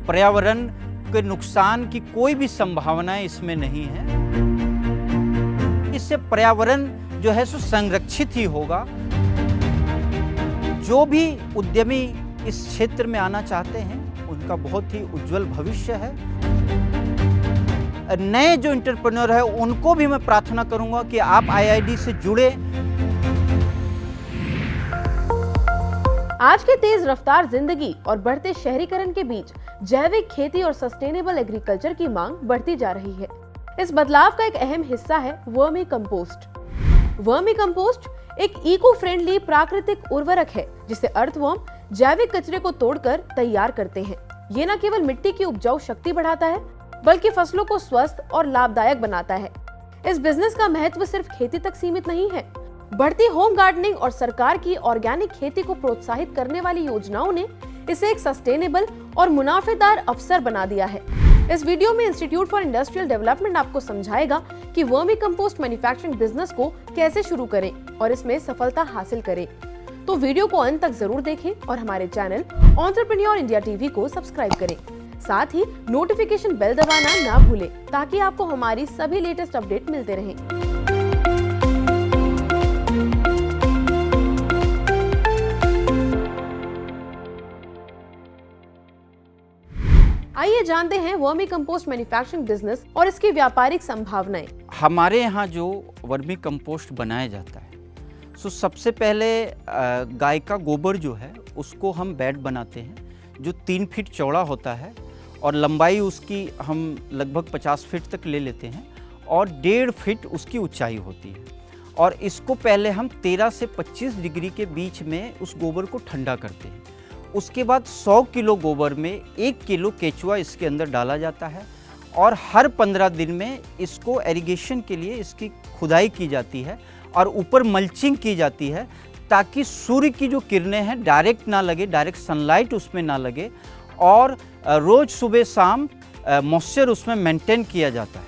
पर्यावरण के नुकसान की कोई भी संभावना इसमें नहीं है। इससे पर्यावरण जो है सो संरक्षित ही होगा। जो भी उद्यमी इस क्षेत्र में आना चाहते हैं उनका बहुत ही उज्जवल भविष्य है। नए जो एंटरप्रेन्योर है उनको भी मैं प्रार्थना करूंगा कि आप IID से जुड़े। आज के तेज रफ्तार जिंदगी और बढ़ते शहरीकरण के बीच जैविक खेती और सस्टेनेबल एग्रीकल्चर की मांग बढ़ती जा रही है। इस बदलाव का एक अहम हिस्सा है वर्मी कंपोस्ट। वर्मी कंपोस्ट एक इको फ्रेंडली प्राकृतिक उर्वरक है जिसे अर्थवर्म जैविक कचरे को तोड़कर तैयार करते हैं। ये न केवल मिट्टी की उपजाऊ शक्ति बढ़ाता है बल्कि फसलों को स्वस्थ और लाभदायक बनाता है। इस बिजनेस का महत्व सिर्फ खेती तक सीमित नहीं है। बढ़ती होम गार्डनिंग और सरकार की ऑर्गेनिक खेती को प्रोत्साहित करने वाली योजनाओं ने इसे एक सस्टेनेबल और मुनाफेदार अवसर बना दिया है। इस वीडियो में इंस्टीट्यूट फॉर इंडस्ट्रियल डेवलपमेंट आपको समझाएगा कि वर्मी कंपोस्ट मैन्युफैक्चरिंग बिजनेस को कैसे शुरू करें और इसमें सफलता हासिल करें। तो वीडियो को अंत तक जरूर देखें और हमारे चैनल एंटरप्रेन्योर इंडिया टीवी को सब्सक्राइब करें। साथ ही नोटिफिकेशन बेल दबाना ना भूलें ताकि आपको हमारी सभी लेटेस्ट अपडेट मिलते रहें। आइए जानते हैं वर्मी कंपोस्ट मैन्युफैक्चरिंग बिजनेस और इसकी व्यापारिक संभावनाएं। हमारे यहाँ जो वर्मी कंपोस्ट बनाया जाता है सो सबसे पहले गाय का गोबर जो है उसको हम बेड बनाते हैं जो 3 फीट चौड़ा होता है और लंबाई उसकी हम लगभग 50 फीट तक ले लेते हैं और 1.5 फीट उसकी ऊंचाई होती है। और इसको पहले हम 13 से 25 डिग्री के बीच में उस गोबर को ठंडा करते हैं। उसके बाद 100 किलो गोबर में 1 किलो केचुआ इसके अंदर डाला जाता है और हर 15 दिन में इसको एरीगेशन के लिए इसकी खुदाई की जाती है और ऊपर मल्चिंग की जाती है ताकि सूर्य की जो किरणें हैं डायरेक्ट ना लगे, डायरेक्ट सनलाइट उसमें ना लगे और रोज़ सुबह शाम मॉइस्चर उसमें मेंटेन किया जाता है।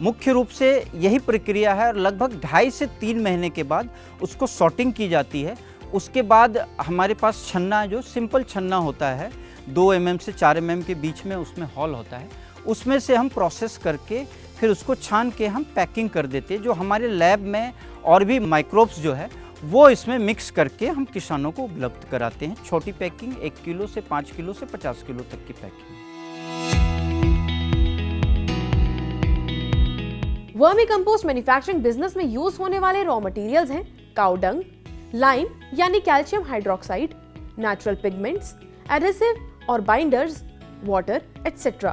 मुख्य रूप से यही प्रक्रिया है और लगभग 2.5 से 3 महीने के बाद उसको सॉर्टिंग की जाती है। उसके बाद हमारे पास छन्ना जो सिंपल छन्ना होता है 2 mm से 4 mm के बीच में उसमें हॉल होता है, उसमें से हम प्रोसेस करके फिर उसको छान के हम पैकिंग कर देते हैं। जो हमारे लैब में और भी माइक्रोब्स जो है वो इसमें मिक्स करके हम किसानों को उपलब्ध कराते हैं। छोटी पैकिंग 1 किलो से 5 किलो से 50 किलो तक की packing. Vermicompost manufacturing business में यूज होने वाले रॉ मटेरियल्स हैं काऊ डंग, लाइम यानी calcium hydroxide, natural pigments, adhesive और binders, water etcetera.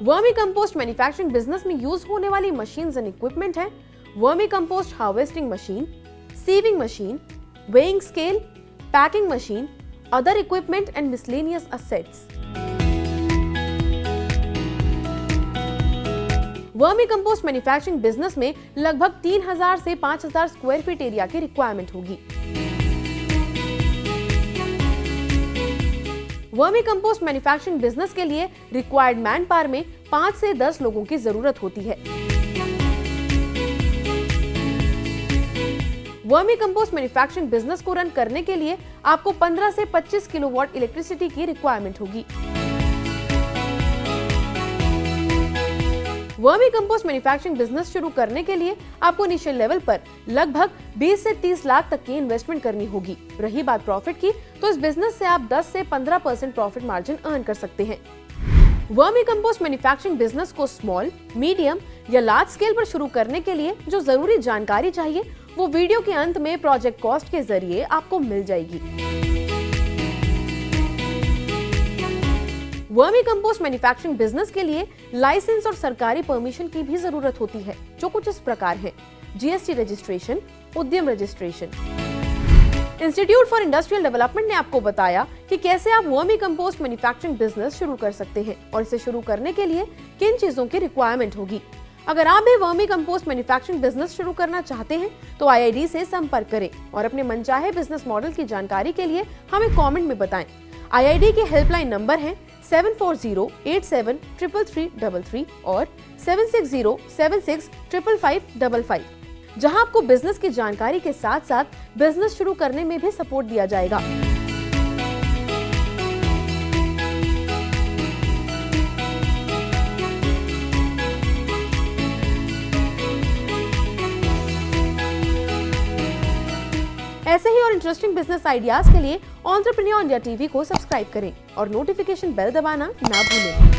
Vermicompost manufacturing business में यूज होने वाली मशीन्स एंड इक्विपमेंट हैं vermicompost harvesting machine, sieving machine, weighing scale, packing machine, other equipment and miscellaneous assets. Vermicompost manufacturing business में लगभग 3000 से 5000 square feet area की requirement होगी। Vermi compost manufacturing business के लिए रिक्वायर्ड मैन पावर में 5 से 10 लोगों की जरूरत होती है। वर्मी कंपोस्ट मैन्युफैक्चरिंग बिजनेस को रन करने के लिए आपको 15 से 25 किलोवाट इलेक्ट्रिसिटी की रिक्वायरमेंट होगी। वर्मी कंपोस्ट मैन्युफैक्चरिंग बिजनेस शुरू करने के लिए आपको इनिशियल लेवल पर लगभग 20 से 30 लाख तक की इन्वेस्टमेंट करनी होगी। रही बात प्रॉफिट की, तो इस बिजनेस से आप 10 से 15% प्रॉफिट मार्जिन अर्न कर सकते हैं। वर्मी कंपोस्ट मैन्युफैक्चरिंग बिजनेस को स्मॉल, मीडियम या लार्ज स्केल पर शुरू करने के लिए जो जरूरी जानकारी चाहिए वो वीडियो के अंत में प्रोजेक्ट कॉस्ट के जरिए आपको मिल जाएगी। वर्मी कंपोस्ट मैन्युफैक्चरिंग बिजनेस के लिए लाइसेंस और सरकारी परमिशन की भी जरूरत होती है, जो कुछ इस प्रकार है: जीएसटी रजिस्ट्रेशन, उद्यम registration. Institute for industrial development ने आपको बताया कि कैसे आप वर्मी कंपोस्ट मैन्युफैक्चरिंग बिजनेस शुरू कर सकते हैं और इसे शुरू करने के लिए किन चीजों की रिक्वायरमेंट होगी। अगर आप भी वर्मी कंपोस्ट मैन्युफैक्चरिंग बिजनेस शुरू करना चाहते हैं तो IID से संपर्क करें और अपने मनचाहे बिजनेस मॉडल की जानकारी के लिए हमें कमेंट में बताएं। IID के हेल्पलाइन नंबर हैं 7408733333 और 7607655555, जहां आपको बिजनेस की जानकारी के साथ साथ बिजनेस शुरू करने में भी सपोर्ट दिया जाएगा। ऐसे ही और इंटरेस्टिंग बिजनेस आइडियाज के लिए एंटरप्रेन्योर इंडिया टीवी को सब्सक्राइब करें और नोटिफिकेशन बेल दबाना ना भूलें।